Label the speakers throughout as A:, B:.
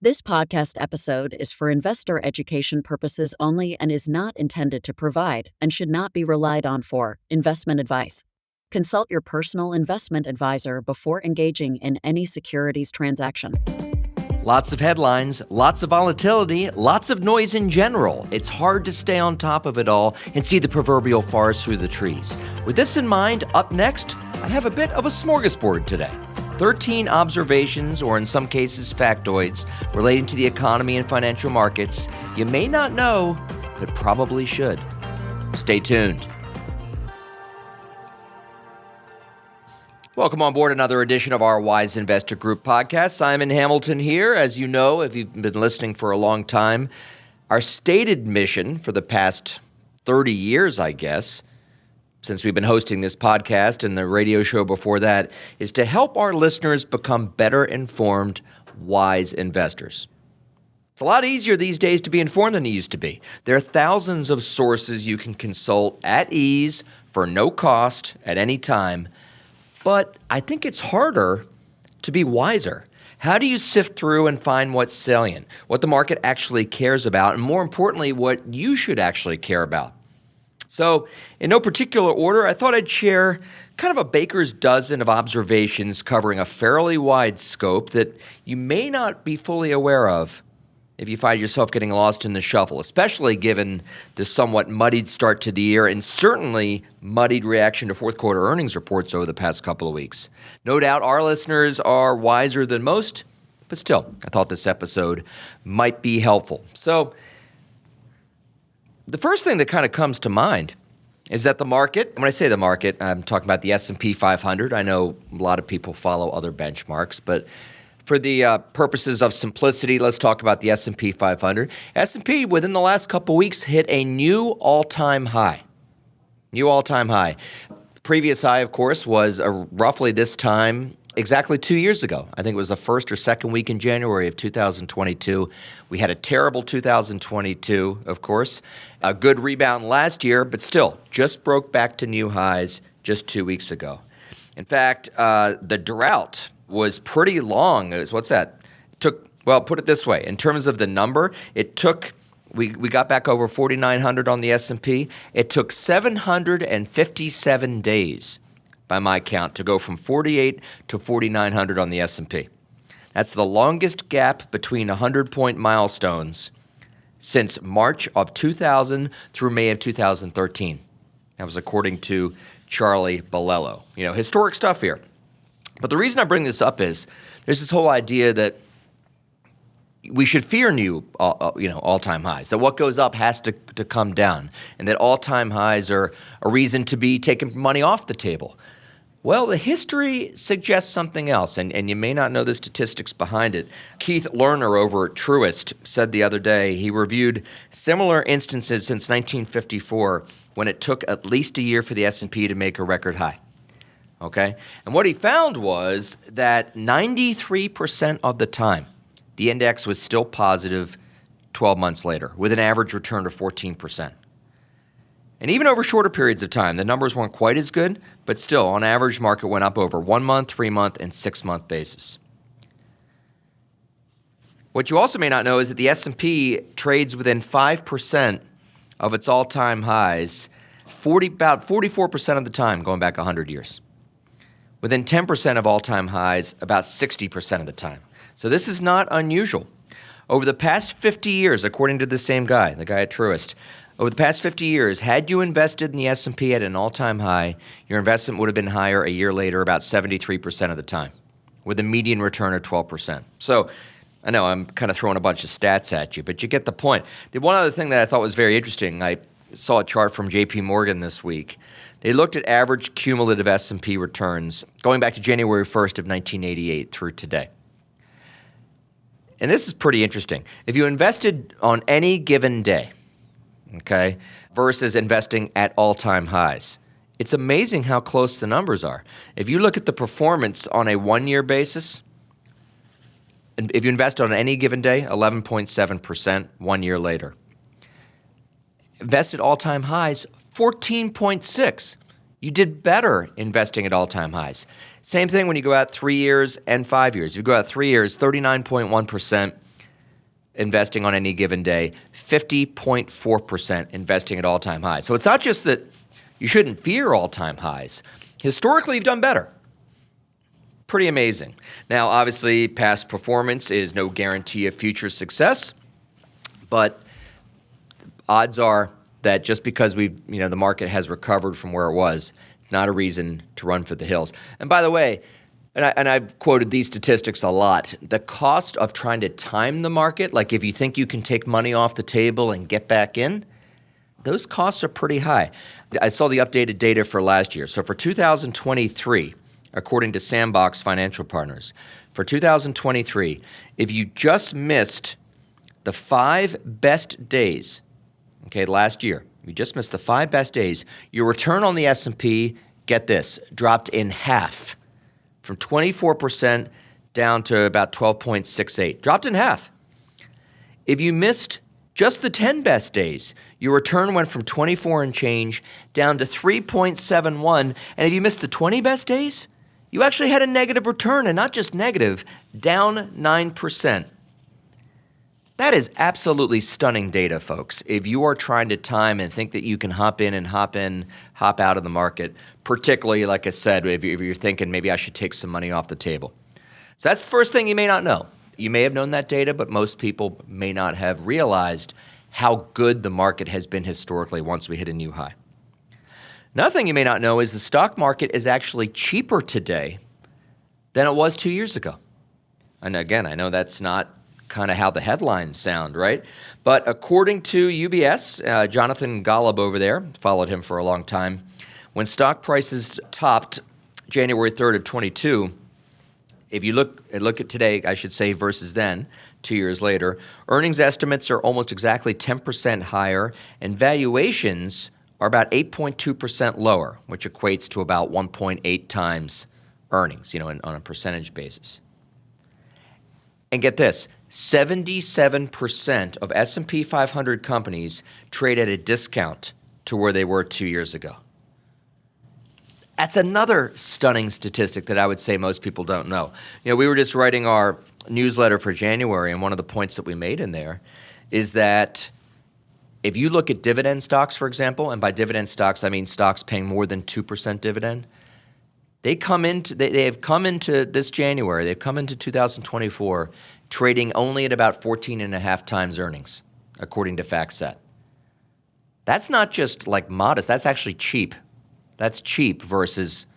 A: This podcast episode is for investor education purposes only and is not intended to provide and should not be relied on for investment advice. Consult your personal investment advisor before engaging in any securities transaction.
B: Lots of headlines, lots of volatility, lots of noise in general. It's hard to stay on top of it all and see the proverbial forest through the trees. With this in mind, up next, I have a bit of a smorgasbord today. 13 observations, or in some cases factoids, relating to the economy and financial markets you may not know, but probably should. Stay tuned. Welcome on board another edition of our Wise Investor Group podcast. Simon Hamilton here. As you know, if you've been listening for a long time, our stated mission for the past 30 years, I guess, since we've been hosting this podcast and the radio show before that, is to help our listeners become better informed, wise investors. It's a lot easier these days to be informed than it used to be. There are thousands of sources you can consult at ease for no cost at any time. But I think it's harder to be wiser. How do you sift through and find what's salient, what the market actually cares about, and more importantly, what you should actually care about? So, in no particular order, I thought I'd share kind of a baker's dozen of observations covering a fairly wide scope that you may not be fully aware of if you find yourself getting lost in the shuffle, especially given the somewhat muddied start to the year and certainly muddied reaction to fourth quarter earnings reports over the past couple of weeks. No doubt our listeners are wiser than most, but still, I thought this episode might be helpful. So, the first thing that kind of comes to mind is that the market, and when I say the market, I'm talking about the S&P 500. I know a lot of people follow other benchmarks, but for the purposes of simplicity, let's talk about the S&P 500. S&P, within the last couple of weeks, hit a new all-time high. New all-time high. Previous high, of course, was roughly this time exactly 2 years ago. I think it was the first or second week in January of 2022. We had a terrible 2022, of course. A good rebound last year, but still just broke back to new highs just 2 weeks ago. In fact, the drought was pretty long. What's that? Put it this way. In terms of the number, it took, we got back over 4,900 on the S&P. It took 757 days, by my count, to go from 48 to 4,900 on the S&P. That's the longest gap between 100-point milestones since March of 2000 through May of 2013. That was according to Charlie Bolello. Historic stuff here. But the reason I bring this up is there's this whole idea that we should fear new, all-time highs, that what goes up has to come down, and that all-time highs are a reason to be taking money off the table. Well, the history suggests something else, and you may not know the statistics behind it. Keith Lerner over at Truist said the other day he reviewed similar instances since 1954 when it took at least a year for the S&P to make a record high. Okay? And what he found was that 93% of the time, the index was still positive 12 months later, with an average return of 14%. And even over shorter periods of time, the numbers weren't quite as good, but still, on average, market went up over 1 month, 3 month, and 6 month basis. What you also may not know is that the S&P trades within 5% of its all-time highs, about 44% of the time, going back 100 years. Within 10% of all-time highs, about 60% of the time. So this is not unusual. Over the past 50 years, according to the same guy, the guy at Truist, over the past 50 years, had you invested in the S&P at an all-time high, your investment would have been higher a year later about 73% of the time, with a median return of 12%. So I know I'm kind of throwing a bunch of stats at you, but you get the point. The one other thing that I thought was very interesting, I saw a chart from J.P. Morgan this week. They looked at average cumulative S&P returns going back to January 1st of 1988 through today. And this is pretty interesting. If you invested on any given day, okay, versus investing at all-time highs, it's amazing how close the numbers are. If you look at the performance on a one-year basis, and if you invest on any given day, 11.7% 1 year later. Invested all-time highs, 14.6%. You did better investing at all-time highs. Same thing when you go out 3 years and 5 years. If you go out 3 years, 39.1%, investing on any given day, 50.4% investing at all-time highs. So it's not just that you shouldn't fear all-time highs. Historically, you've done better. Pretty amazing. Now, obviously, past performance is no guarantee of future success, but odds are that just because the market has recovered from where it was, not a reason to run for the hills. And by the way, and I've quoted these statistics a lot, the cost of trying to time the market, like if you think you can take money off the table and get back in, those costs are pretty high. I saw the updated data for last year. So for 2023, according to Sandbox Financial Partners, for 2023, if you just missed the 5 best days, last year, you just missed the 5 best days, your return on the S&P, get this, dropped in half, from 24% down to about 12.68, dropped in half. If you missed just the 10 best days, your return went from 24 and change down to 3.71, and if you missed the 20 best days, you actually had a negative return, and not just negative, down 9%. That is absolutely stunning data, folks. If you are trying to time and think that you can hop in, hop out of the market, particularly, like I said, if you're thinking maybe I should take some money off the table. So that's the first thing you may not know. You may have known that data, but most people may not have realized how good the market has been historically once we hit a new high. Another thing you may not know is the stock market is actually cheaper today than it was 2 years ago. And again, I know that's not kind of how the headlines sound, right? But according to UBS, Jonathan Golub over there, followed him for a long time, when stock prices topped January 3rd of 22, if you look at today, I should say, versus then, 2 years later, earnings estimates are almost exactly 10% higher, and valuations are about 8.2% lower, which equates to about 1.8 times earnings, on a percentage basis. And get this, 77% of S&P 500 companies trade at a discount to where they were 2 years ago. That's another stunning statistic that I would say most people don't know. We were just writing our newsletter for January, and one of the points that we made in there is that if you look at dividend stocks, for example, and by dividend stocks, I mean stocks paying more than 2% dividend, they have come into this January, they've come into 2024 trading only at about 14.5 times earnings, according to FactSet. That's not just like modest, that's actually cheap. That's cheap versus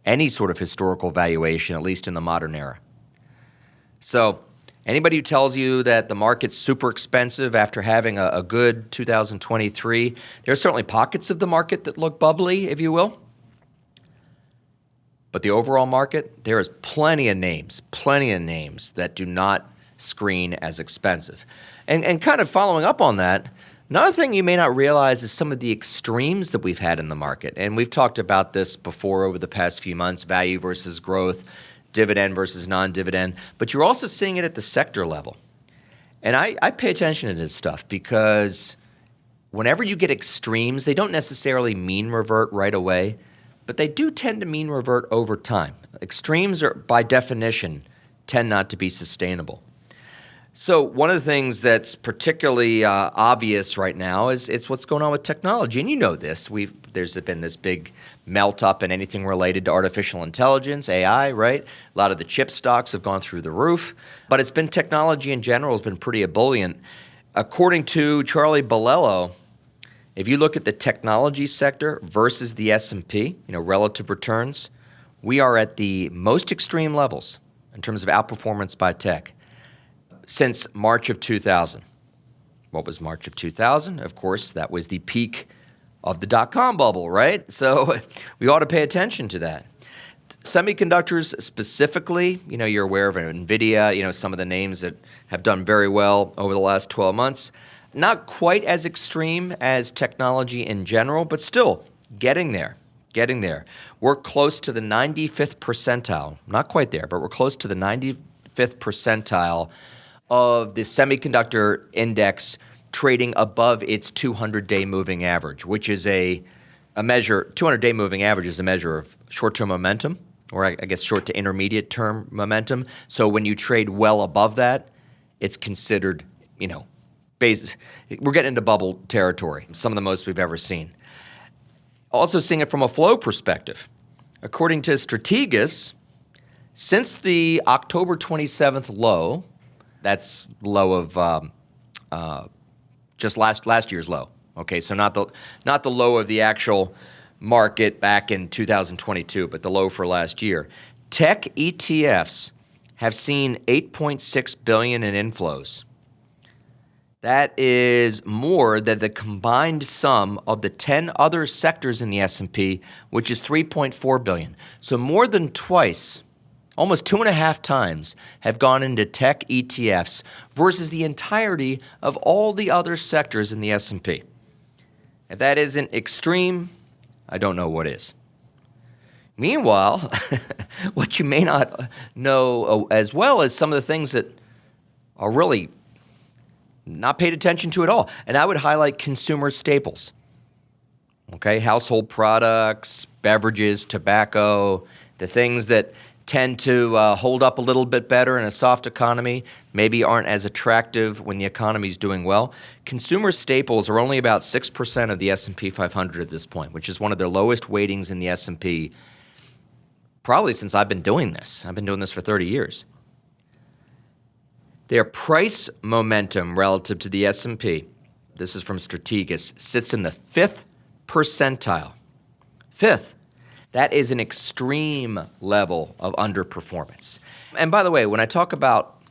B: any sort of historical valuation, at least in the modern era. So anybody who tells you that the market's super expensive after having a good 2023, there are certainly pockets of the market that look bubbly, if you will. But the overall market, there is plenty of names that do not screen as expensive. And kind of following up on that, another thing you may not realize is some of the extremes that we've had in the market. And we've talked about this before over the past few months, value versus growth, dividend versus non-dividend. But you're also seeing it at the sector level. And I pay attention to this stuff because whenever you get extremes, they don't necessarily mean revert right away, but they do tend to mean revert over time. Extremes are, by definition, tend not to be sustainable. So one of the things that's particularly obvious right now is it's what's going on with technology. And you know this. There's been this big melt up in anything related to artificial intelligence, AI, right? A lot of the chip stocks have gone through the roof. But it's been technology in general has been pretty ebullient. According to Charlie Bolello, if you look at the technology sector versus the S&P, relative returns, we are at the most extreme levels in terms of outperformance by tech since March of 2000. What was March of 2000? Of course, that was the peak of the dot-com bubble, right? So we ought to pay attention to that. Semiconductors specifically, you're aware of NVIDIA, some of the names that have done very well over the last 12 months. Not quite as extreme as technology in general, but still getting there. We're close to the 95th percentile. Not quite there, but we're close to the 95th percentile of the semiconductor index trading above its 200-day moving average, which is a measure. 200-day moving average is a measure of short-term momentum, or I guess short to intermediate term momentum. So when you trade well above that, it's considered we're getting into bubble territory, some of the most we've ever seen. Also seeing it from a flow perspective. According to Securities, since the October 27th low, that's low of just last year's low. Okay, so not the low of the actual market back in 2022, but the low for last year. Tech ETFs have seen $8.6 billion in inflows. That is more than the combined sum of the 10 other sectors in the S&P, which is $3.4 billion. So more than twice, almost 2.5 times, have gone into tech ETFs versus the entirety of all the other sectors in the S&P. If that isn't extreme, I don't know what is. Meanwhile, what you may not know as well is some of the things that are really not paid attention to at all. And I would highlight consumer staples. Okay, household products, beverages, tobacco, the things that tend to hold up a little bit better in a soft economy, maybe aren't as attractive when the economy is doing well. Consumer staples are only about 6% of the S&P 500 at this point, which is one of the lowest weightings in the S&P probably since I've been doing this. I've been doing this for 30 years. Their price momentum relative to the S&P, this is from Securities, sits in the 5th percentile. 5th. That is an extreme level of underperformance. And by the way, when I talk about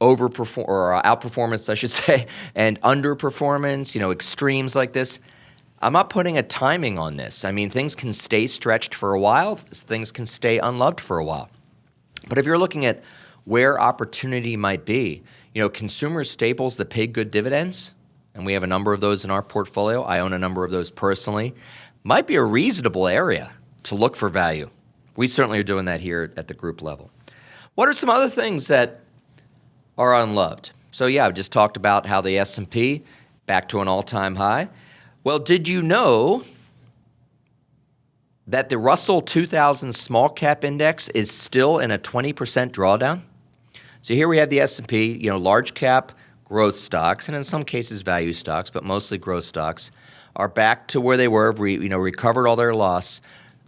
B: outperformance, I should say, and underperformance, extremes like this, I'm not putting a timing on this. I mean, things can stay stretched for a while. Things can stay unloved for a while. But if you're looking at where opportunity might be, consumer staples that pay good dividends, and we have a number of those in our portfolio, I own a number of those personally, might be a reasonable area to look for value. We certainly are doing that here at the group level. What are some other things that are unloved? So yeah, I've just talked about how the S&P back to an all-time high. Well, did you know that the Russell 2000 small cap index is still in a 20% drawdown? So here we have the S&P, large cap growth stocks, and in some cases value stocks, but mostly growth stocks, are back to where they were, recovered all their loss.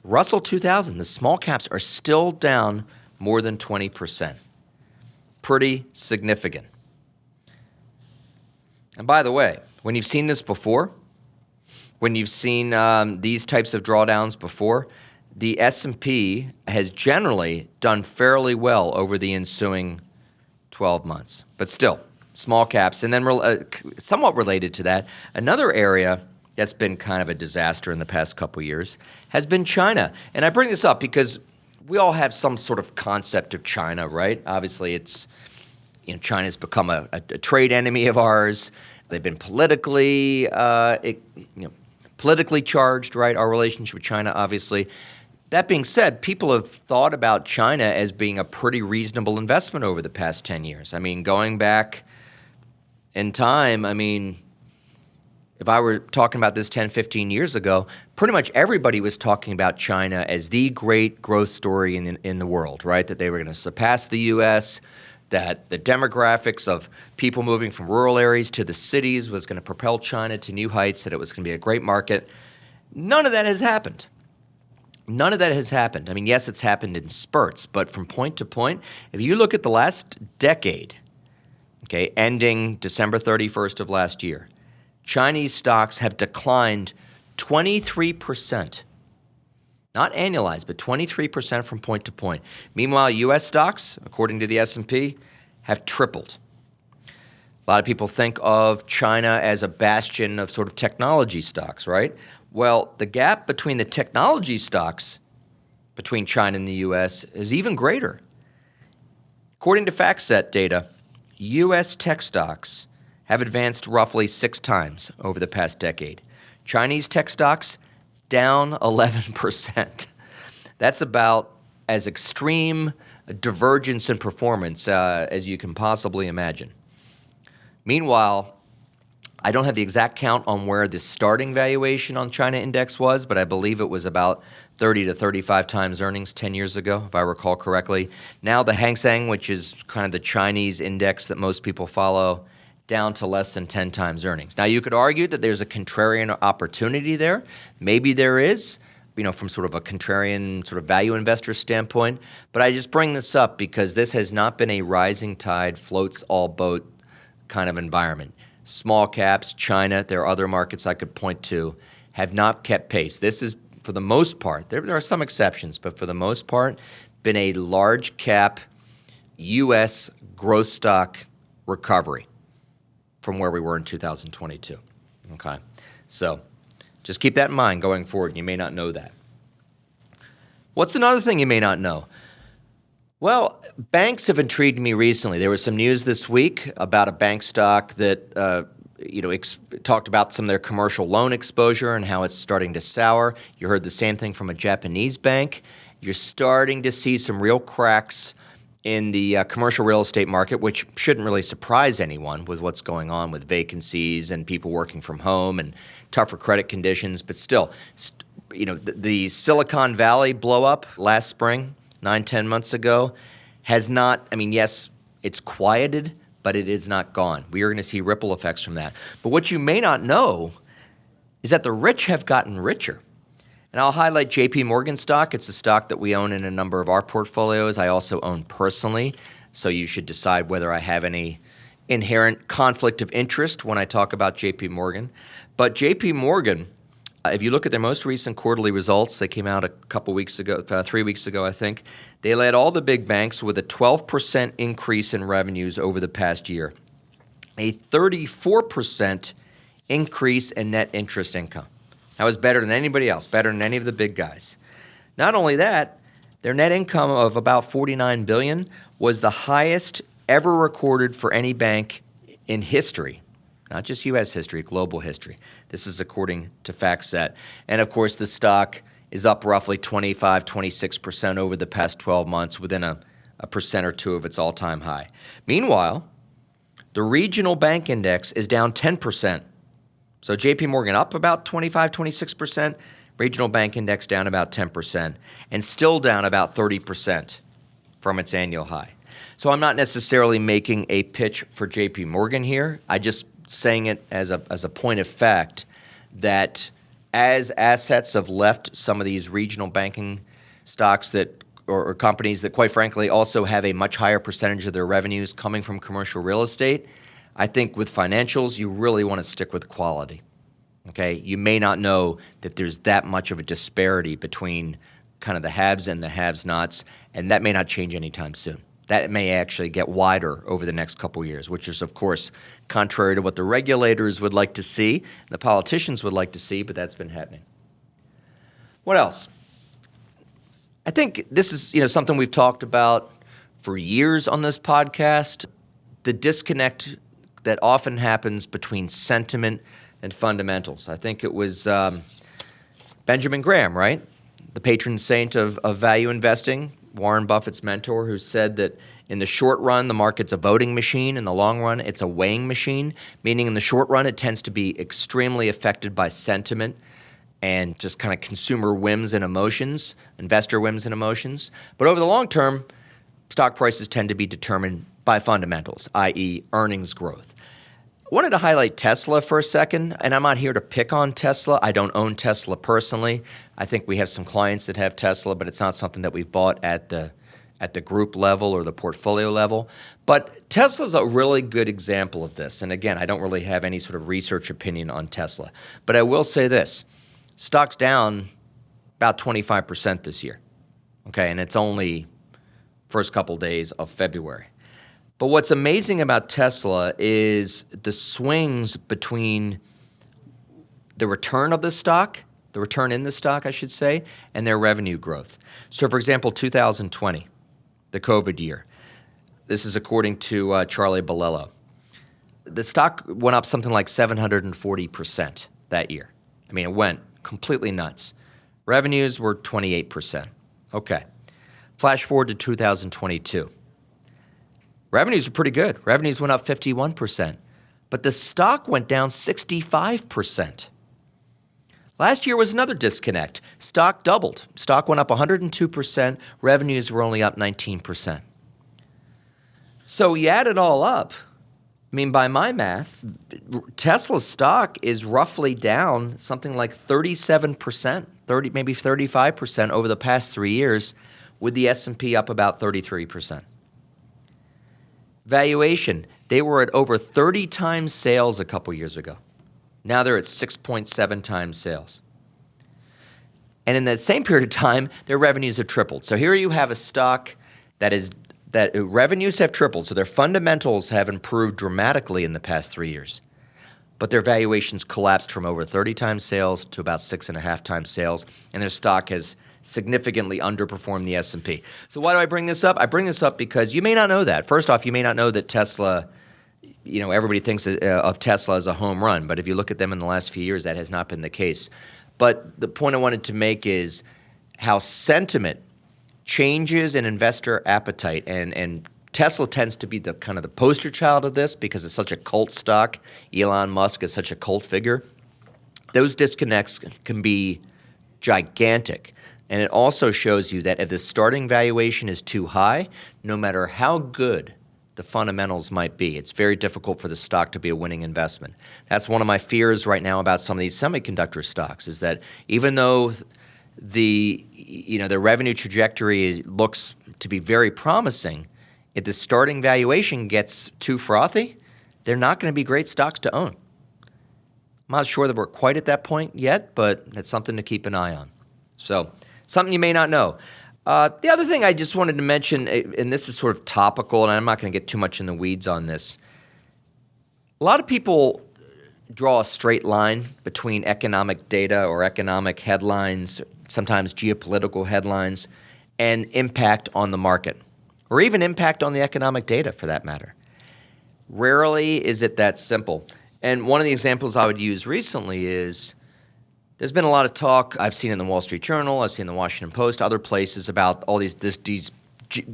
B: Russell 2000, the small caps, are still down more than 20%. Pretty significant. And by the way, when you've seen this before, when you've seen these types of drawdowns before, the S&P has generally done fairly well over the ensuing 12 months. But still, small caps. And then somewhat related to that, another area that's been kind of a disaster in the past couple of years has been China. And I bring this up because we all have some sort of concept of China, right? Obviously, it's China's become a trade enemy of ours. They've been politically charged, right? Our relationship with China, obviously. That being said, people have thought about China as being a pretty reasonable investment over the past 10 years. I mean, going back in time, if I were talking about this 10, 15 years ago, pretty much everybody was talking about China as the great growth story in the world, right? That they were going to surpass the U.S., that the demographics of people moving from rural areas to the cities was going to propel China to new heights, that it was going to be a great market. None of that has happened. None of that has happened. Yes, it's happened in spurts, but from point to point, if you look at the last decade, okay, ending December 31st of last year, Chinese stocks have declined 23%. Not annualized, but 23% from point to point. Meanwhile, U.S. stocks, according to the S&P, have tripled. A lot of people think of China as a bastion of sort of technology stocks, right? Well, the gap between the technology stocks between China and the U.S. is even greater. According to FactSet data, U.S. tech stocks have advanced roughly 6 times over the past decade. Chinese tech stocks down 11%. That's about as extreme a divergence in performance as you can possibly imagine. Meanwhile, I don't have the exact count on where the starting valuation on China index was, but I believe it was about 30 to 35 times earnings 10 years ago, if I recall correctly. Now the Hang Seng, which is kind of the Chinese index that most people follow, down to less than 10 times earnings. Now, you could argue that there's a contrarian opportunity there. Maybe there is, from sort of a contrarian sort of value investor standpoint. But I just bring this up because this has not been a rising tide floats all boat kind of environment. Small caps, China, there are other markets I could point to, have not kept pace. This is, for the most part, there are some exceptions, but for the most part, been a large cap U.S. growth stock recovery from where we were in 2022. Okay, so just keep that in mind going forward. You may not know that. What's another thing you may not know? Well, banks have intrigued me recently. There was some news this week about a bank stock that talked about some of their commercial loan exposure and how it's starting to sour. You heard the same thing from a Japanese bank. You're starting to see some real cracks in the commercial real estate market, which shouldn't really surprise anyone with what's going on with vacancies and people working from home and tougher credit conditions. But still, the Silicon Valley blow up last spring, 9-10 months ago, has not, yes, it's quieted, but it is not gone. We are going to see ripple effects from that. But what you may not know is that the rich have gotten richer. And I'll highlight JP Morgan stock. It's a stock that we own in a number of our portfolios. I also own personally, so you should decide whether I have any inherent conflict of interest when I talk about JP Morgan. But JP Morgan, if you look at their most recent quarterly results, they came out a couple weeks ago, 3 weeks ago, I think. They led all the big banks with a 12% increase in revenues over the past year, a 34% increase in net interest income. That was better than anybody else, better than any of the big guys. Not only that, their net income of about $49 billion was the highest ever recorded for any bank in history, not just U.S. history, global history. This is according to FactSet. And, of course, the stock is up roughly 25, 26% over the past 12 months, within a percent or two of its all-time high. Meanwhile, the regional bank index is down 10%. So JP Morgan up about 25, 26%, regional bank index down about 10%, and still down about 30% from its annual high. So I'm not necessarily making a pitch for JP Morgan here. I just saying it as a point of fact that as assets have left some of these regional banking stocks that or companies that, quite frankly, also have a much higher percentage of their revenues coming from commercial real estate, I think with financials, you really want to stick with quality, okay? You may not know that there's that much of a disparity between kind of the haves and the have-nots, and that may not change anytime soon. That may actually get wider over the next couple of years, which is, of course, contrary to what the regulators would like to see, the politicians would like to see, but that's been happening. What else? I think this is something we've talked about for years on this podcast, the disconnect that often happens between sentiment and fundamentals. I think it was Benjamin Graham, right? The patron saint of value investing, Warren Buffett's mentor, who said that in the short run, the market's a voting machine. In the long run, it's a weighing machine, meaning in the short run, it tends to be extremely affected by sentiment and just kind of consumer whims and emotions, investor whims and emotions. But over the long term, stock prices tend to be determined by fundamentals, i.e. earnings growth. I wanted to highlight Tesla for a second, and I'm not here to pick on Tesla. I don't own Tesla personally. I think we have some clients that have Tesla, but it's not something that we've bought at the group level or the portfolio level. But Tesla's a really good example of this. And again, I don't really have any sort of research opinion on Tesla. But I will say this. Stock's down about 25% this year, okay? And it's only first couple days of February. But what's amazing about Tesla is the swings between the return of the stock, the return in the stock, I should say, and their revenue growth. So, for example, 2020, the COVID year. This is according to Charlie Bolello. The stock went up something like 740% that year. I mean, it went completely nuts. Revenues were 28%. Okay. Flash forward to 2022. Revenues are pretty good. Revenues went up 51%, but the stock went down 65%. Last year was another disconnect. Stock doubled. Stock went up 102%. Revenues were only up 19%. So you add it all up, mean, by my math, Tesla's stock is roughly down something like 37%, maybe 35% over the past 3 years, with the S&P up about 33%. Valuation, they were at over 30 times sales a couple years ago. Now they're at 6.7 times sales. And in that same period of time, their revenues have tripled. So here you have a stock that revenues have tripled, so their fundamentals have improved dramatically in the past 3 years. But their valuations collapsed from over 30 times sales to about 6.5 times sales, and their stock has significantly underperformed the S&P. So why do I bring this up? I bring this up because you may not know that. First off, you may not know that Tesla, everybody thinks of Tesla as a home run, but if you look at them in the last few years, that has not been the case. But the point I wanted to make is how sentiment changes in investor appetite, and Tesla tends to be the kind of the poster child of this because it's such a cult stock. Elon Musk is such a cult figure. Those disconnects can be gigantic. And it also shows you that if the starting valuation is too high, no matter how good the fundamentals might be, it's very difficult for the stock to be a winning investment. That's one of my fears right now about some of these semiconductor stocks, is that even though the revenue trajectory looks to be very promising, if the starting valuation gets too frothy, they're not going to be great stocks to own. I'm not sure that we're quite at that point yet, but that's something to keep an eye on. So, something you may not know. The other thing I just wanted to mention, and this is sort of topical, and I'm not going to get too much in the weeds on this. A lot of people draw a straight line between economic data or economic headlines, sometimes geopolitical headlines, and impact on the market, or even impact on the economic data for that matter. Rarely is it that simple. And one of the examples I would use recently is there's been a lot of talk, I've seen in the Wall Street Journal, I've seen in the Washington Post, other places about all these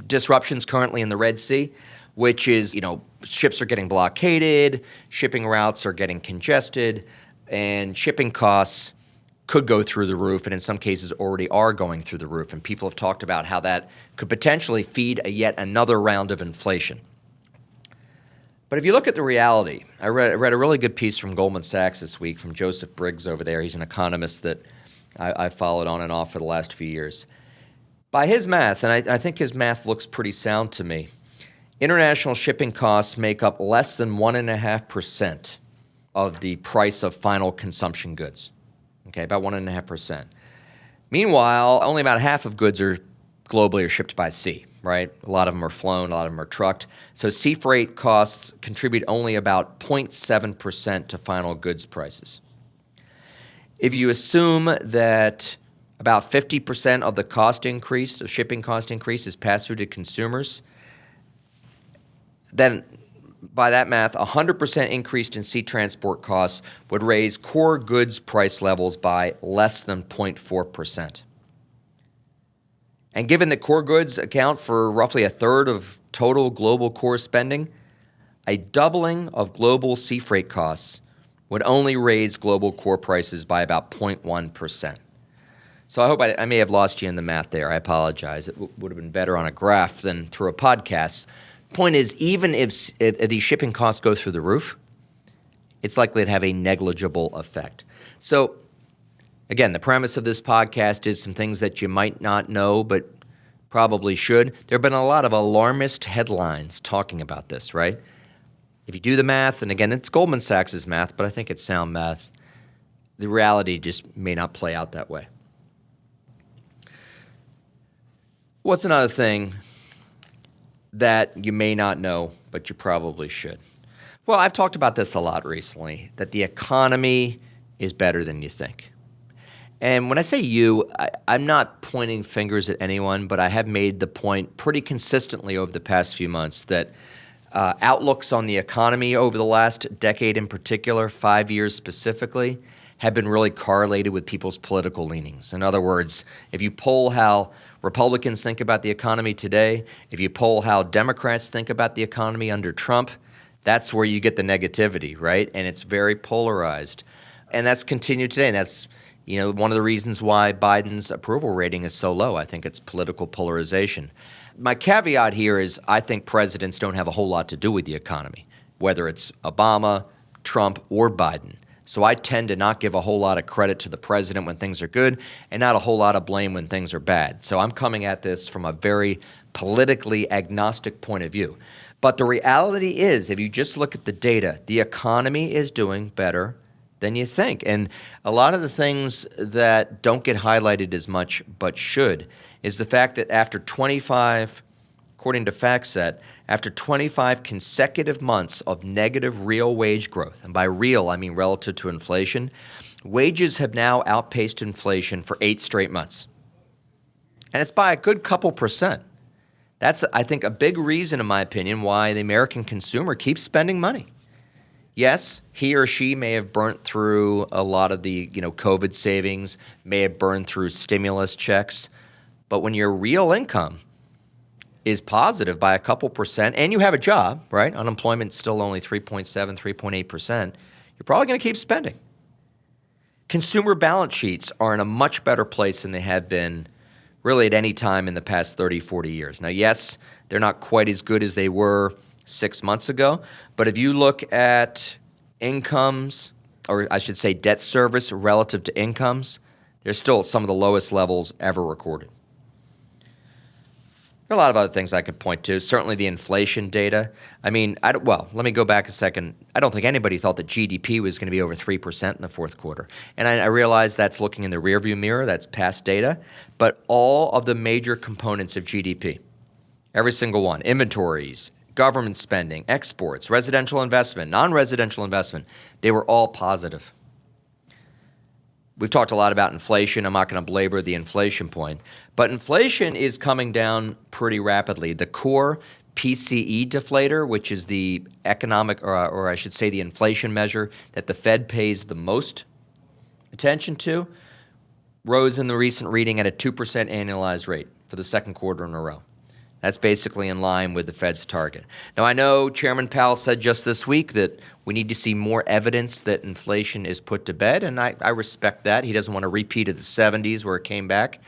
B: disruptions currently in the Red Sea, which is, ships are getting blockaded, shipping routes are getting congested, and shipping costs could go through the roof, and in some cases already are going through the roof. And people have talked about how that could potentially feed yet another round of inflation. But if you look at the reality, I read a really good piece from Goldman Sachs this week from Joseph Briggs over there. He's an economist that I followed on and off for the last few years. By his math, and I think his math looks pretty sound to me, international shipping costs make up less than 1.5% of the price of final consumption goods. Okay, about 1.5%. Meanwhile, only about half of goods are globally shipped by sea, right? A lot of them are flown, a lot of them are trucked. So sea freight costs contribute only about 0.7% to final goods prices. If you assume that about 50% of the cost increase, the shipping cost increase, is passed through to consumers, then by that math, 100% increase in sea transport costs would raise core goods price levels by less than 0.4%. And given that core goods account for roughly a third of total global core spending, a doubling of global sea freight costs would only raise global core prices by about 0.1%. So I hope I may have lost you in the math there. I apologize. It would have been better on a graph than through a podcast. Point is, even if these shipping costs go through the roof, it's likely to have a negligible effect. So again, the premise of this podcast is some things that you might not know but probably should. There have been a lot of alarmist headlines talking about this, right? If you do the math, and again, it's Goldman Sachs' math, but I think it's sound math, the reality just may not play out that way. What's another thing that you may not know, but you probably should? Well, I've talked about this a lot recently, that the economy is better than you think. And when I say you, I'm not pointing fingers at anyone, but I have made the point pretty consistently over the past few months that outlooks on the economy over the last decade in particular, 5 years specifically, have been really correlated with people's political leanings. In other words, if you poll how Republicans think about the economy today, if you poll how Democrats think about the economy under Trump, that's where you get the negativity, right? And it's very polarized. And that's continued today, and that's one of the reasons why Biden's approval rating is so low. I think it's political polarization. My caveat here is I think presidents don't have a whole lot to do with the economy. whether it's Obama, Trump, or Biden. So I tend to not give a whole lot of credit to the president when things are good and not a whole lot of blame when things are bad. So I'm coming at this from a very politically agnostic point of view. But the reality is, if you just look at the data, the economy is doing better than you think. And a lot of the things that don't get highlighted as much but should is the fact that according to FactSet, after 25 consecutive months of negative real wage growth, and by real I mean relative to inflation, wages have now outpaced inflation for 8 straight months. And it's by a good couple percent. That's, I think, a big reason, in my opinion, why the American consumer keeps spending money. Yes, he or she may have burnt through a lot of the COVID savings, may have burned through stimulus checks, but when your real income is positive by a couple percent and you have a job, right? Unemployment's still only 3.7, 3.8%, you're probably going to keep spending. Consumer balance sheets are in a much better place than they have been really at any time in the past 30, 40 years. Now, yes, they're not quite as good as they were 6 months ago, but if you look at incomes, or I should say debt service relative to incomes, they're still some of the lowest levels ever recorded. There are a lot of other things I could point to. Certainly the inflation data. I mean, let me go back a second. I don't think anybody thought that GDP was going to be over 3% in the fourth quarter. And I realize that's looking in the rearview mirror. That's past data. But all of the major components of GDP, every single one, inventories, government spending, exports, residential investment, non-residential investment, they were all positive. We've talked a lot about inflation. I'm not going to belabor the inflation point. But inflation is coming down pretty rapidly. The core PCE deflator, which is the economic, or I should say the inflation measure that the Fed pays the most attention to, rose in the recent reading at a 2% annualized rate for the second quarter in a row. That's basically in line with the Fed's target. Now, I know Chairman Powell said just this week that we need to see more evidence that inflation is put to bed, and I respect that. He doesn't want a repeat of the 70s where it came back.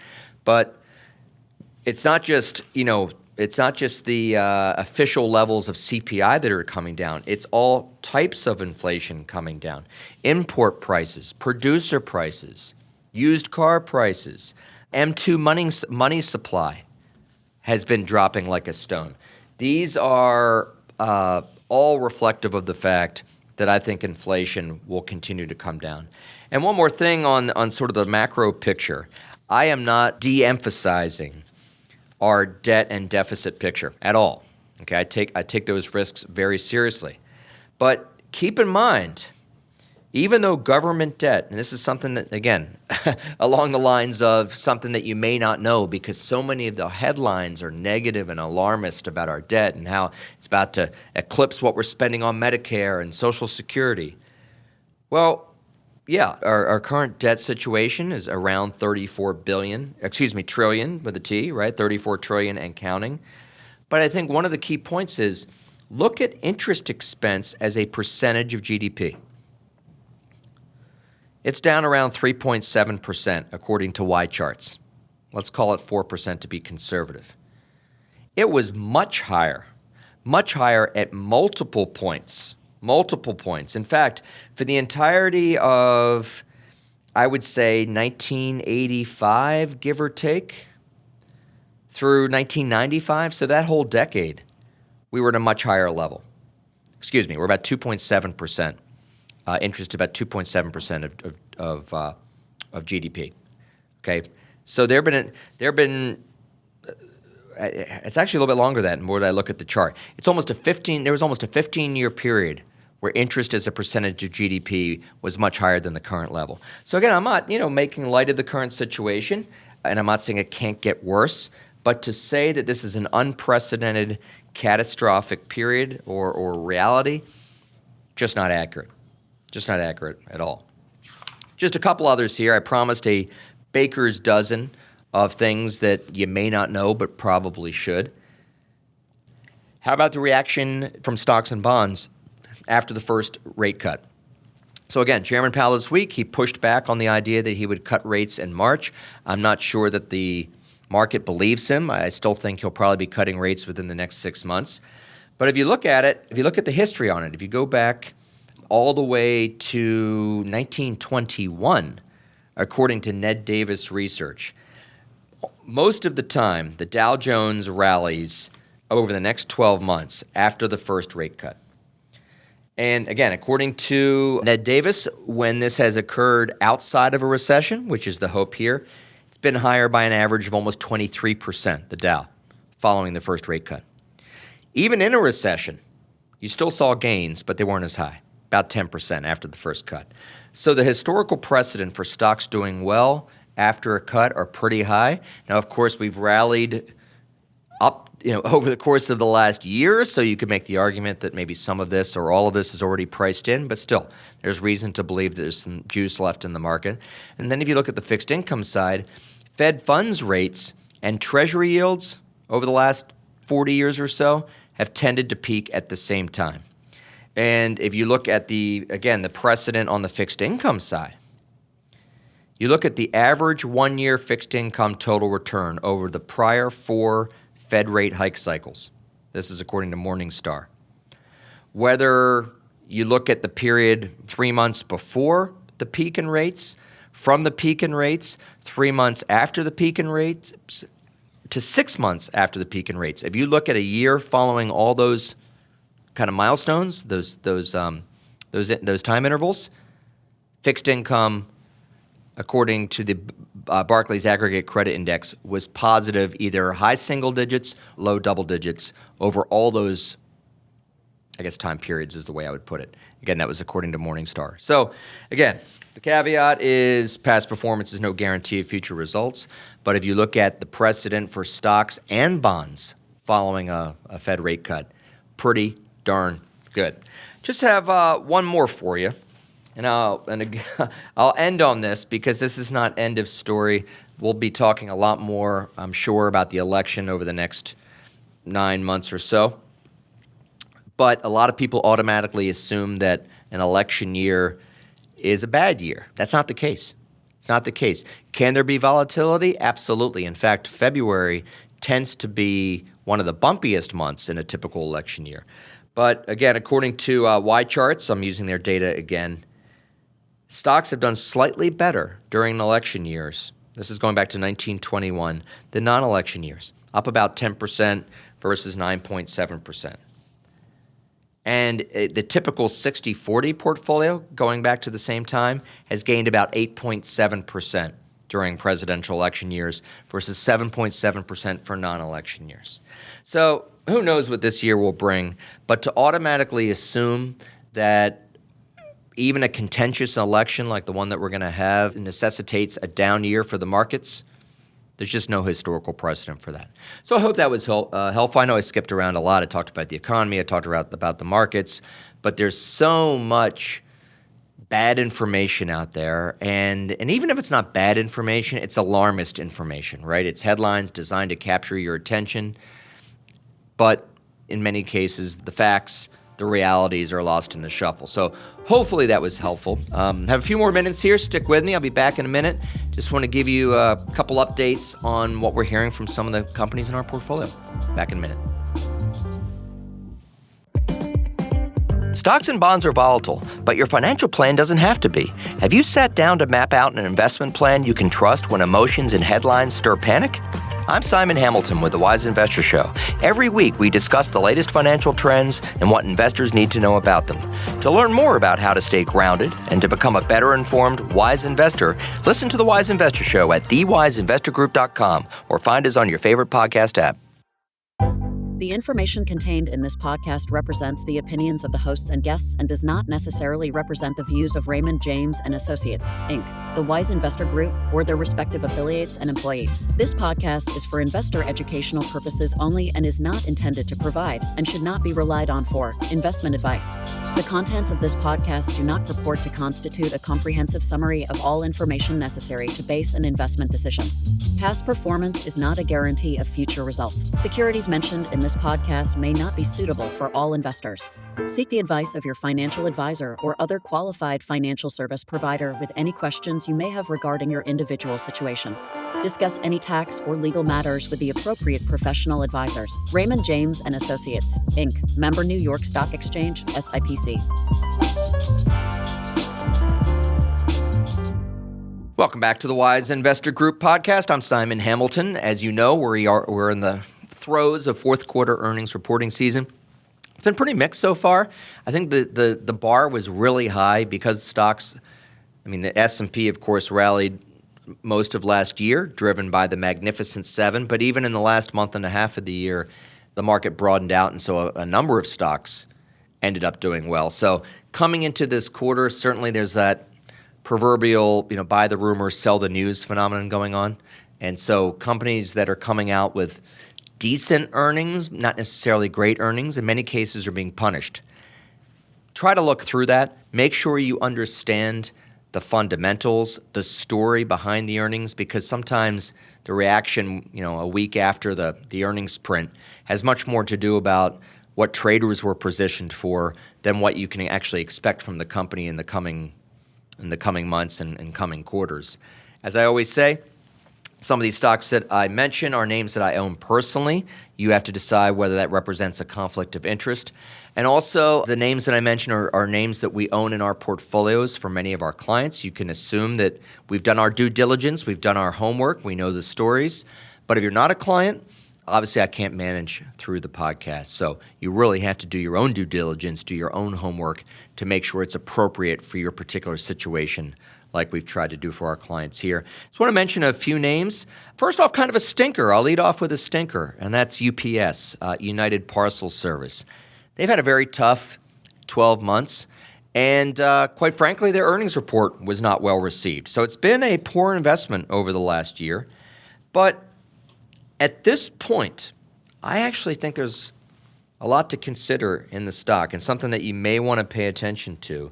B: But it's not just, the official levels of CPI that are coming down. It's all types of inflation coming down. Import prices, producer prices, used car prices, M2 money supply has been dropping like a stone. These are all reflective of the fact that I think inflation will continue to come down. And one more thing on sort of the macro picture. I am not de-emphasizing our debt and deficit picture at all. Okay, I take those risks very seriously. But keep in mind, even though government debt, and this is something that, again, along the lines of something that you may not know because so many of the headlines are negative and alarmist about our debt and how it's about to eclipse what we're spending on Medicare and Social Security. Well, yeah, our current debt situation is around trillion with a T, right? 34 trillion and counting. But I think one of the key points is look at interest expense as a percentage of GDP. It's down around 3.7% according to Y charts. Let's call it 4% to be conservative. It was much higher at multiple points. In fact, for the entirety of, I would say, 1985, give or take, through 1995, so that whole decade, we were at a much higher level. We're about 2.7%. Interest about 2.7% of GDP. Okay, so there have been. It's actually a little bit longer than that. The more that I look at the chart, there was almost a 15-year period where interest as a percentage of GDP was much higher than the current level. So again, I'm not making light of the current situation, and I'm not saying it can't get worse. But to say that this is an unprecedented, catastrophic period or reality, just not accurate. Just not accurate at all. Just a couple others here. I promised a baker's dozen of things that you may not know but probably should. How about the reaction from stocks and bonds after the first rate cut? So again, Chairman Powell this week, he pushed back on the idea that he would cut rates in March. I'm not sure that the market believes him. I still think he'll probably be cutting rates within the next 6 months. But if you look at it, if you look at the history on it, if you go back all the way to 1921, according to Ned Davis research, most of the time the Dow Jones rallies over the next 12 months after the first rate cut. And again, according to Ned Davis, when this has occurred outside of a recession, which is the hope here, it's been higher by an average of almost 23%, the Dow, following the first rate cut. Even in a recession, you still saw gains, but they weren't as high, about 10% after the first cut. So the historical precedent for stocks doing well after a cut are pretty high. Now, of course, we've rallied up over the course of the last year, so you could make the argument that maybe some of this or all of this is already priced in, but still, there's reason to believe there's some juice left in the market. And then if you look at the fixed income side, Fed funds rates and Treasury yields over the last 40 years or so have tended to peak at the same time. And if you look at the precedent on the fixed income side, you look at the average one-year fixed income total return over the prior 4 Fed rate hike cycles. This is according to Morningstar. Whether you look at the period 3 months before the peak in rates, from the peak in rates, 3 months after the peak in rates, to 6 months after the peak in rates. If you look at a year following all those kind of milestones, those time intervals, fixed income, according to the Barclays Aggregate Credit Index, was positive either high single digits, low double digits over all those, time periods is the way I would put it. Again, that was according to Morningstar. So, again, the caveat is past performance is no guarantee of future results. But if you look at the precedent for stocks and bonds following a Fed rate cut, pretty darn good. Just have one more for you. And I'll end on this because this is not end of story. We'll be talking a lot more, I'm sure, about the election over the next 9 months or so. But a lot of people automatically assume that an election year is a bad year. That's not the case. It's not the case. Can there be volatility? Absolutely. In fact, February tends to be one of the bumpiest months in a typical election year. But again, according to Y Charts, I'm using their data again, stocks have done slightly better during election years. This is going back to 1921, than non-election years, up about 10% versus 9.7%. And the typical 60-40 portfolio, going back to the same time, has gained about 8.7% during presidential election years versus 7.7% for non-election years. So who knows what this year will bring, but to automatically assume that even a contentious election like the one that we're going to have necessitates a down year for the markets, there's just no historical precedent for that. So I hope that was helpful. I know I skipped around a lot. I talked about the economy. I talked about the markets. But there's so much bad information out there. And even if it's not bad information, it's alarmist information, right? It's headlines designed to capture your attention. But in many cases, the facts, the realities are lost in the shuffle. So hopefully that was helpful. Have a few more minutes here. Stick with me. I'll be back in a minute. Just want to give you a couple updates on what we're hearing from some of the companies in our portfolio. Back in a minute. Stocks and bonds are volatile, but your financial plan doesn't have to be. Have you sat down to map out an investment plan you can trust when emotions and headlines stir panic? I'm Simon Hamilton with the Wise Investor Show. Every week, we discuss the latest financial trends and what investors need to know about them. To learn more about how to stay grounded and to become a better informed, wise investor, listen to the Wise Investor Show at thewiseinvestorgroup.com or find us on your favorite podcast app.
A: The information contained in this podcast represents the opinions of the hosts and guests and does not necessarily represent the views of Raymond, James & Associates, Inc., the Wise Investor Group, or their respective affiliates and employees. This podcast is for investor educational purposes only and is not intended to provide and should not be relied on for investment advice. The contents of this podcast do not purport to constitute a comprehensive summary of all information necessary to base an investment decision. Past performance is not a guarantee of future results. Securities mentioned in this this podcast may not be suitable for all investors. Seek the advice of your financial advisor or other qualified financial service provider with any questions you may have regarding your individual situation. Discuss any tax or legal matters with the appropriate professional advisors. Raymond James and Associates, Inc., member New York Stock Exchange, SIPC.
B: Welcome back to the Wise Investor Group podcast. I'm Simon Hamilton. As you know, we're in the throes of fourth quarter earnings reporting season. It's been pretty mixed so far. I think the bar was really high because stocks, the S&P, of course, rallied most of last year, driven by the Magnificent Seven. But even in the last month and a half of the year, the market broadened out, and so a number of stocks ended up doing well. So coming into this quarter, certainly there's that proverbial, buy the rumor, sell the news phenomenon going on. And so companies that are coming out with decent earnings, not necessarily great earnings, in many cases are being punished. Try to look through that. Make sure you understand the fundamentals, the story behind the earnings, because sometimes the reaction, a week after the earnings print has much more to do about what traders were positioned for than what you can actually expect from the company in the coming months and coming quarters. As I always say, some of these stocks that I mention are names that I own personally. You have to decide whether that represents a conflict of interest. And also, the names that I mention are names that we own in our portfolios for many of our clients. You can assume that we've done our due diligence, we've done our homework, we know the stories. But if you're not a client, obviously I can't manage through the podcast. So you really have to do your own due diligence, do your own homework to make sure it's appropriate for your particular situation, like we've tried to do for our clients here. Just want to mention a few names. First off, kind of a stinker. I'll lead off with a stinker, and that's UPS, United Parcel Service. They've had a very tough 12 months, and quite frankly, their earnings report was not well received. So it's been a poor investment over the last year. But at this point, I actually think there's a lot to consider in the stock and something that you may want to pay attention to.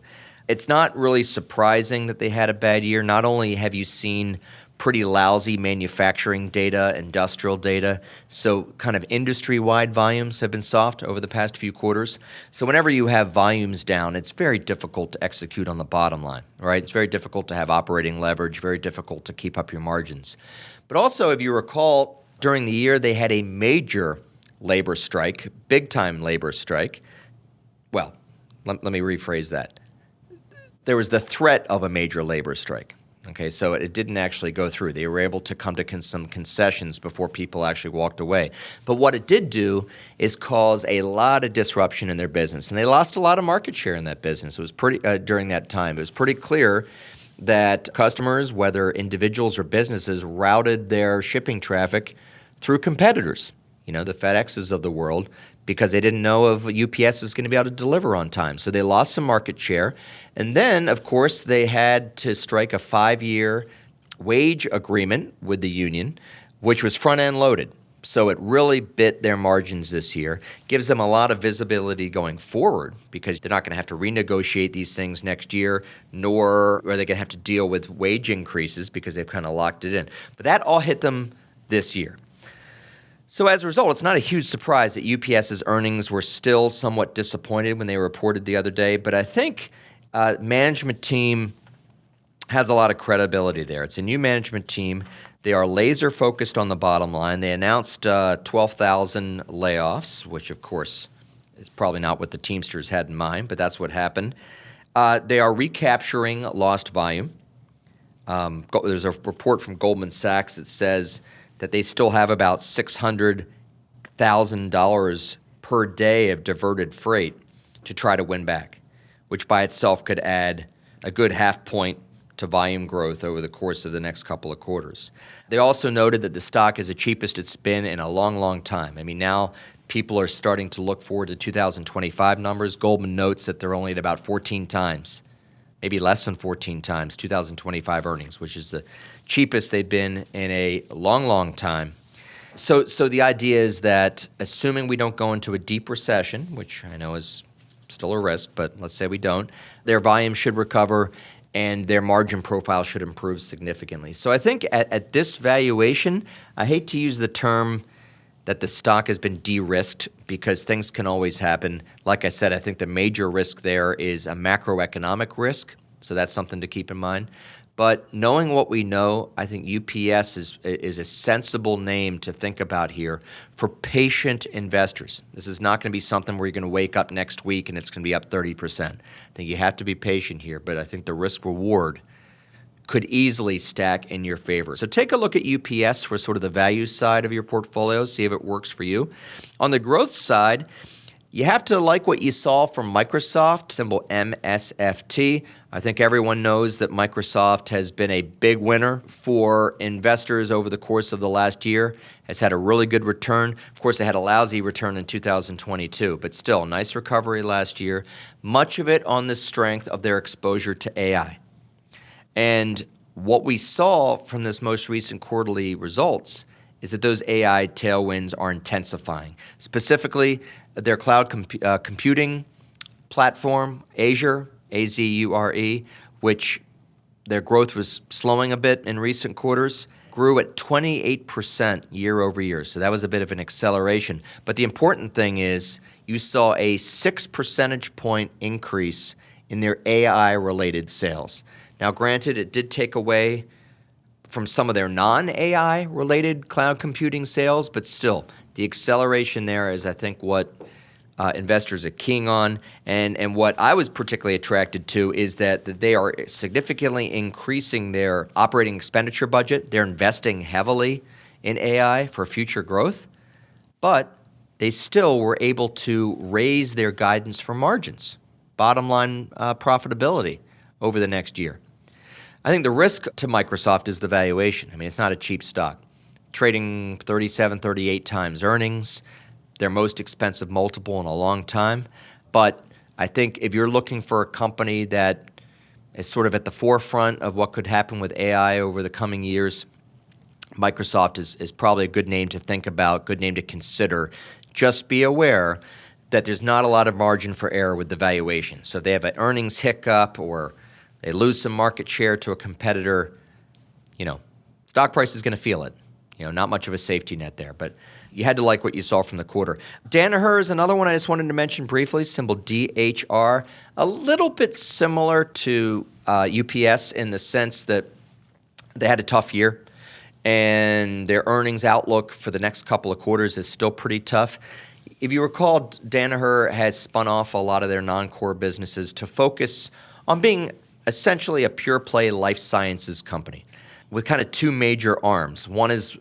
B: It's not really surprising that they had a bad year. Not only have you seen pretty lousy manufacturing data, industrial data, so kind of industry-wide volumes have been soft over the past few quarters. So whenever you have volumes down, it's very difficult to execute on the bottom line, right? It's very difficult to have operating leverage, very difficult to keep up your margins. But also, if you recall, during the year, they had a major labor strike, big-time labor strike. Well, let me rephrase that. There was the threat of a major labor strike. Okay, so it didn't actually go through. They were able to come to some concessions before people actually walked away. But what it did do is cause a lot of disruption in their business, and they lost a lot of market share in that business. It was pretty during that time. It was pretty clear that customers, whether individuals or businesses, routed their shipping traffic through competitors, the FedExes of the world, because they didn't know if UPS was going to be able to deliver on time. So they lost some market share. And then, of course, they had to strike a 5-year wage agreement with the union, which was front-end loaded. So it really bit their margins this year, gives them a lot of visibility going forward because they're not going to have to renegotiate these things next year, nor are they going to have to deal with wage increases because they've kind of locked it in. But that all hit them this year. So as a result, it's not a huge surprise that UPS's earnings were still somewhat disappointed when they were reported the other day. But I think management team has a lot of credibility there. It's a new management team. They are laser focused on the bottom line. They announced 12,000 layoffs, which of course is probably not what the Teamsters had in mind, but that's what happened. They are recapturing lost volume. There's a report from Goldman Sachs that says that they still have about $600,000 per day of diverted freight to try to win back, which by itself could add a good half point to volume growth over the course of the next couple of quarters. They also noted that the stock is the cheapest it's been in a long, long time. Now people are starting to look forward to 2025 numbers. Goldman notes that they're only at about 14 times, maybe less than 14 times 2025 earnings, which is the cheapest they've been in a long, long time. So the idea is that assuming we don't go into a deep recession, which I know is still a risk, but let's say we don't, their volume should recover and their margin profile should improve significantly. So I think at this valuation, I hate to use the term that the stock has been de-risked because things can always happen. Like I said, I think the major risk there is a macroeconomic risk, so that's something to keep in mind. But knowing what we know, I think UPS is a sensible name to think about here for patient investors. This is not going to be something where you're going to wake up next week and it's going to be up 30%. I think you have to be patient here, but I think the risk-reward could easily stack in your favor. So take a look at UPS for sort of the value side of your portfolio, see if it works for you. On the growth side, you have to like what you saw from Microsoft, symbol MSFT. I think everyone knows that Microsoft has been a big winner for investors over the course of the last year, has had a really good return. Of course, they had a lousy return in 2022, but still, nice recovery last year, much of it on the strength of their exposure to AI. And what we saw from this most recent quarterly results is that those AI tailwinds are intensifying. Specifically, their cloud computing platform, Azure, A-Z-U-R-E, which their growth was slowing a bit in recent quarters, grew at 28% year over year. So that was a bit of an acceleration. But the important thing is you saw a 6 percentage point increase in their AI-related sales. Now, granted, it did take away from some of their non-AI related cloud computing sales, but still, the acceleration there is, I think, what investors are keying on. And what I was particularly attracted to is that they are significantly increasing their operating expenditure budget. They're investing heavily in AI for future growth, but they still were able to raise their guidance for margins, bottom line profitability over the next year. I think the risk to Microsoft is the valuation. I mean, it's not a cheap stock. Trading 37, 38 times earnings, their most expensive multiple in a long time. But I think if you're looking for a company that is sort of at the forefront of what could happen with AI over the coming years, Microsoft is probably a good name to think about, good name to consider. Just be aware that there's not a lot of margin for error with the valuation. So if they have an earnings hiccup or they lose some market share to a competitor, stock price is going to feel it. Not much of a safety net there, but you had to like what you saw from the quarter. Danaher is another one I just wanted to mention briefly, symbol DHR. A little bit similar to UPS in the sense that they had a tough year, and their earnings outlook for the next couple of quarters is still pretty tough. If you recall, Danaher has spun off a lot of their non-core businesses to focus on being essentially a pure-play life sciences company with kind of two major arms. One is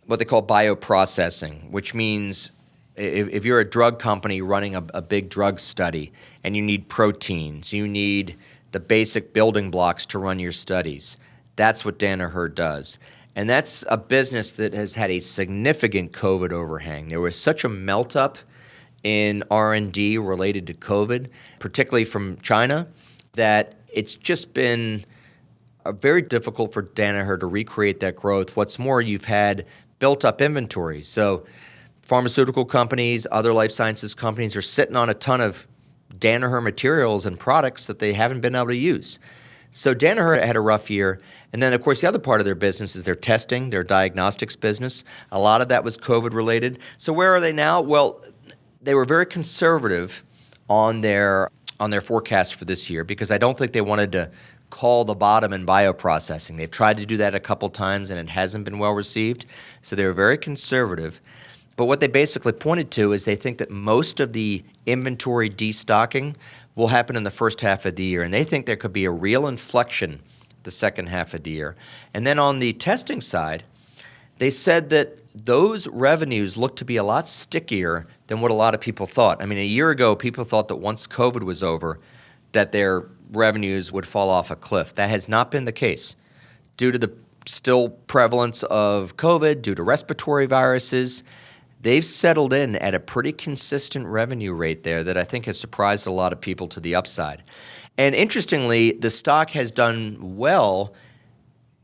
B: what they call bioprocessing, which means if you're a drug company running a big drug study and you need proteins, you need the basic building blocks to run your studies. That's what Danaher does. And that's a business that has had a significant COVID overhang. There was such a melt-up in R&D related to COVID, particularly from China, that it's just been very difficult for Danaher to recreate that growth. What's more, you've had built-up inventory. So pharmaceutical companies, other life sciences companies are sitting on a ton of Danaher materials and products that they haven't been able to use. So Danaher had a rough year. And then, of course, the other part of their business is their testing, their diagnostics business. A lot of that was COVID-related. So where are they now? Well, they were very conservative on their forecast for this year because I don't think they wanted to call the bottom in bioprocessing. They've tried to do that a couple times, and it hasn't been well received. So they were very conservative. But what they basically pointed to is they think that most of the inventory destocking will happen in the first half of the year, and they think there could be a real inflection the second half of the year. And then on the testing side, they said that those revenues look to be a lot stickier than what a lot of people thought. I mean, a year ago, people thought that once COVID was over, that their revenues would fall off a cliff. That has not been the case. Due to the still prevalence of COVID, due to respiratory viruses, they've settled in at a pretty consistent revenue rate there that I think has surprised a lot of people to the upside. And interestingly, the stock has done well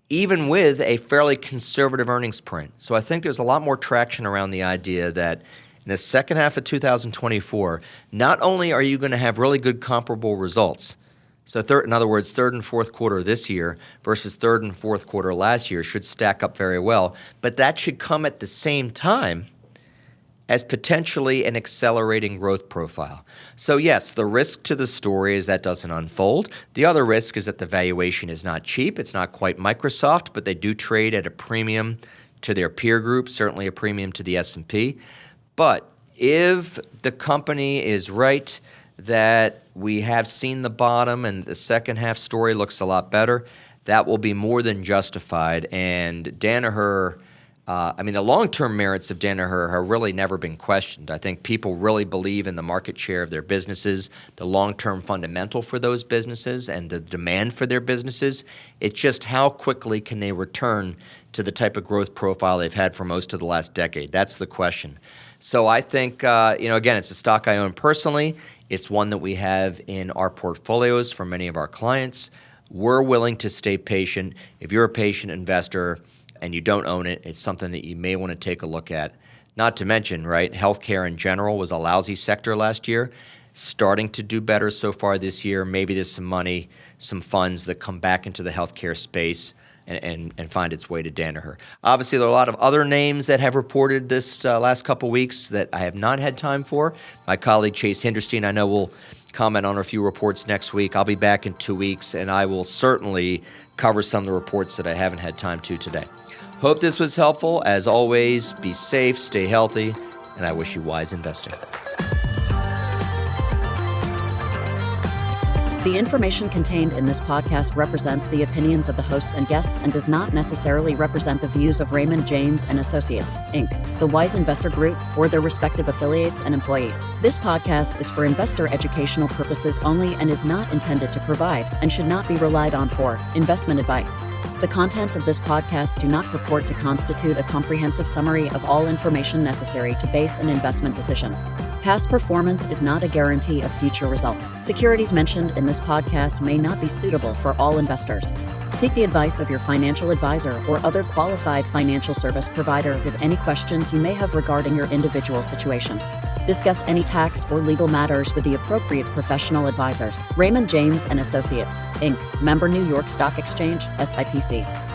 B: even with a fairly conservative earnings print. So I think there's a lot more traction around the idea that in the second half of 2024, not only are you going to have really good comparable results, so in other words, third and fourth quarter this year versus third and fourth quarter last year should stack up very well, but that should come at the same time as potentially an accelerating growth profile. So yes, the risk to the story is that doesn't unfold. The other risk is that the valuation is not cheap. It's not quite Microsoft, but they do trade at a premium to their peer group, certainly a premium to the S&P. But if the company is right that we have seen the bottom and the second half story looks a lot better, that will be more than justified. And Danaher, the long-term merits of Danaher have really never been questioned. I think people really believe in the market share of their businesses, the long-term fundamental for those businesses, and the demand for their businesses. It's just how quickly can they return to the type of growth profile they've had for most of the last decade. That's the question. So I think, again, it's a stock I own personally. It's one that we have in our portfolios for many of our clients. We're willing to stay patient. If you're a patient investor and you don't own it, it's something that you may want to take a look at. Not to mention, right, healthcare in general was a lousy sector last year, starting to do better so far this year. Maybe there's some money, some funds that come back into the healthcare space and find its way to Danaher. Obviously, there are a lot of other names that have reported this last couple weeks that I have not had time for. My colleague Chase Hinderstein, I know, will comment on a few reports next week. I'll be back in 2 weeks, and I will certainly cover some of the reports that I haven't had time to today. Hope this was helpful. As always, be safe, stay healthy, and I wish you wise investing.
A: The information contained in this podcast represents the opinions of the hosts and guests and does not necessarily represent the views of Raymond James and Associates, Inc., the Wise Investor Group, or their respective affiliates and employees. This podcast is for investor educational purposes only and is not intended to provide and should not be relied on for investment advice. The contents of this podcast do not purport to constitute a comprehensive summary of all information necessary to base an investment decision. Past performance is not a guarantee of future results. Securities mentioned in this podcast may not be suitable for all investors. Seek the advice of your financial advisor or other qualified financial service provider with any questions you may have regarding your individual situation. Discuss any tax or legal matters with the appropriate professional advisors. Raymond James and Associates, Inc., member New York Stock Exchange, SIPC.